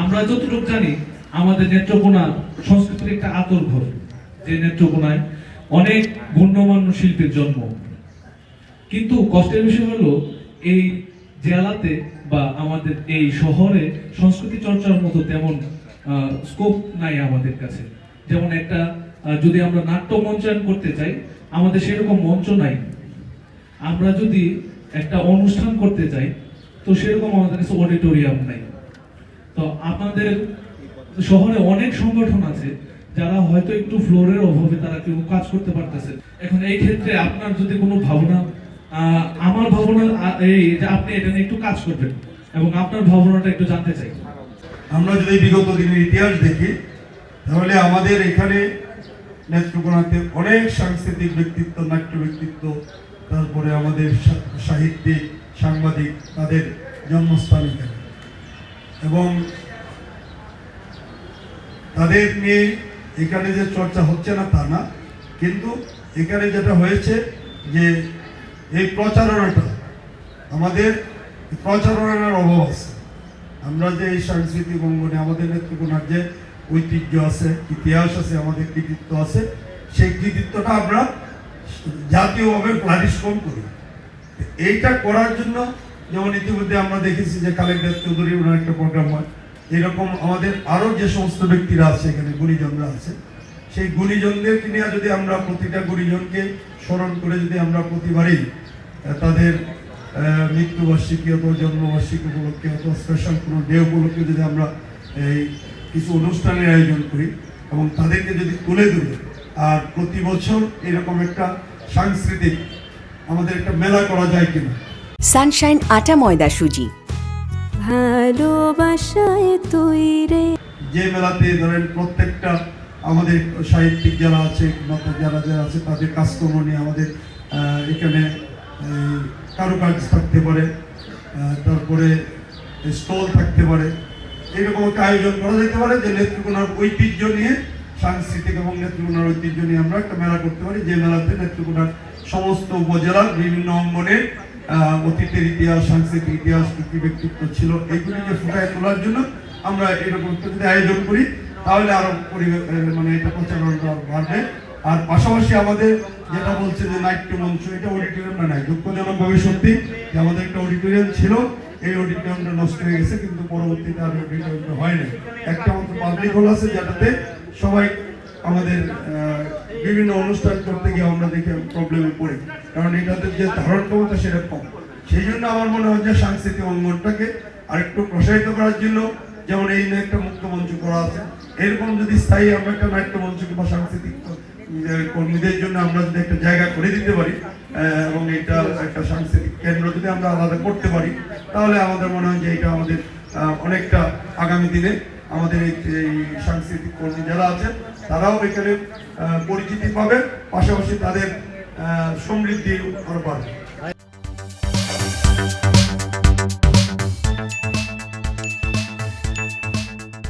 আমরা যতটুকু জানি আমাদের নেত্রকোনা সংস্কৃতির একটা আতর ঘর, যে নেত্রকোনায় অনেক গণ্যমান্য শিল্পীর জন্ম। কিন্তু কষ্টের বিষয় হলো এই জেলাতে বা আমাদের এই শহরে সংস্কৃতি চর্চার মতো তেমন স্কোপ নাই আমাদের কাছে। যেমন একটা যদি আমরা নাট্য মঞ্চায়ন করতে চাই, আমাদের সেরকম মঞ্চ নাই। আমরা যদি একটা অনুষ্ঠান করতে চাই, তো সেরকম আমাদের কাছে অডিটোরিয়াম নাই। তো আপনাদের শহরে অনেক সংগঠন আছে যারা হয়তো একটু ফ্লোরের অভাবে তারা কেউ কাজ করতে পারতেছে। এখন এই ক্ষেত্রে আপনার যদি কোনো ভাবনা, আমার ভাবনা এই যে আপনি এটা নিয়ে একটু কাজ করবেন এবং আপনার ভাবনাটা একটু জানতে চাই। আমরা যদি বিগত দিনের ইতিহাস দেখি, তাহলে আমাদের এখানে নেত্রকোনাতে অনেক সাংস্কৃতিক ব্যক্তিত্ব, নাট্য ব্যক্তিত্ব, তারপরে আমাদের সাহিত্যিক, সাংবাদিক, তাদের জন্মস্থান এখানে, এবং তাদের নিয়ে এখানে যে চর্চা হচ্ছে না তা না, কিন্তু এখানে যেটা হয়েছে যে এই প্রচারণাটা, আমাদের প্রচারণার অভাব আছে। আমরা যে এই সাংস্কৃতিক অঙ্গনে আমাদের নেত্রকোনার যে ঐতিহ্য আছে, ইতিহাস আছে, আমাদের কৃতিত্ব আছে, সেই কৃতিত্বটা আমরা জাতীয়ভাবে ফ্লারিশ করি। এইটা করার জন্য যেমন ইতিমধ্যে আমরা দেখেছি যে কালেক্টর চৌধুরী ওনার একটা প্রোগ্রাম হয়, এরকম আমাদের আরও যে সমস্ত ব্যক্তিরা আছে এখানে, গুণীজনরা আছে, সেই গুণীজনদেরকে নিয়ে যদি আমরা প্রতিটা গুণীজনকে স্মরণ করে যদি আমরা প্রতিবারই তাদের মৃত্যুবার্ষিকী অথবা জন্মবার্ষিকী উপলক্ষে অথবা স্পেশাল কোনো ডে উপলক্ষে যদি আমরা এই কিছু অনুষ্ঠানের আয়োজন করি এবং তাদেরকে যদি তুলে ধরি, আর প্রতি বছর এরকম একটা সাংস্কৃতিক আমাদের একটা মেলা করা যায় কিনা। সানশাইন আটা ময়দা সুজি, ভালোবাসায় তৈরি, যে মেলাতে ধরেন প্রত্যেকটা আমাদের সাহিত্যিক যারা আছে, যারা আছে তাদের কাজকর্ম নিয়ে আমাদের এখানে কারুকাজ থাকতে পারে, তারপরে স্টল থাকতে পারে, এইরকম একটা আয়োজন করা যেতে পারে যে নেত্রকোনার ঐতিহ্য নিয়ে, সাংস্কৃতিক এবং নেত্রকোনার ঐতিহ্য নিয়ে আমরা একটা মেলা করতে পারি, যে মেলাতে নেত্রকোনার সমস্ত উপজেলার বিভিন্ন অঙ্গনের অতীতের ইতিহাস, সাংস্কৃতিক ইতিহাস, কী ব্যক্তিত্ব ছিল, এইগুলিকে ফুটায় তোলার জন্য আমরা এরকম একটা যদি আয়োজন করি, তাহলে আরো মানে এটা প্রচারণা বাড়বে। আর পাশাপাশি আমাদের যেটা বলছে যে নাট্য মঞ্চ, এটা অডিটোরিয়ামটা নাই, দুঃখজনকভাবে সত্যি যে আমাদের একটা অডিটোরিয়াম ছিল, এই অডিটোরিয়ামটা নষ্ট হয়ে গেছে, কিন্তু পরবর্তীতে আর অডিটোরিয়ামটা হয় না। একটা মাত্র পাবলিক হল আছে, যেটাতে সবাই আমাদের বিভিন্ন অনুষ্ঠান করতে গিয়ে আমরা দেখে প্রবলেমে পড়ি, কারণ এটাতে যে ধারণ ক্ষমতা সেটা কম। সেই জন্য আমার মনে হয় যে সাংস্কৃতিক অঙ্গনটাকে আরেকটু প্রসারিত করার জন্য, যেমন এই একটা মুক্ত মঞ্চ করা আছে, এরকম যদি স্থায়ী আমরা একটা নাট্য মঞ্চ কিংবা সাংস্কৃতিক কর্মীদের জন্য আমরা যদি একটা জায়গা করে দিতে পারি এবং এটা একটা সাংস্কৃতিক কেন্দ্র যদি আমরা আলাদা করতে পারি, তাহলে আমাদের মনে হয় যে এটা আমাদের অনেকটা আগামী দিনে আমাদের এই সাংস্কৃতিক কর্মী যারা আছেন তারাও এখানে পরিচিতি পাবে, পাশাপাশি তাদের সমৃদ্ধি আরো বাড়বে।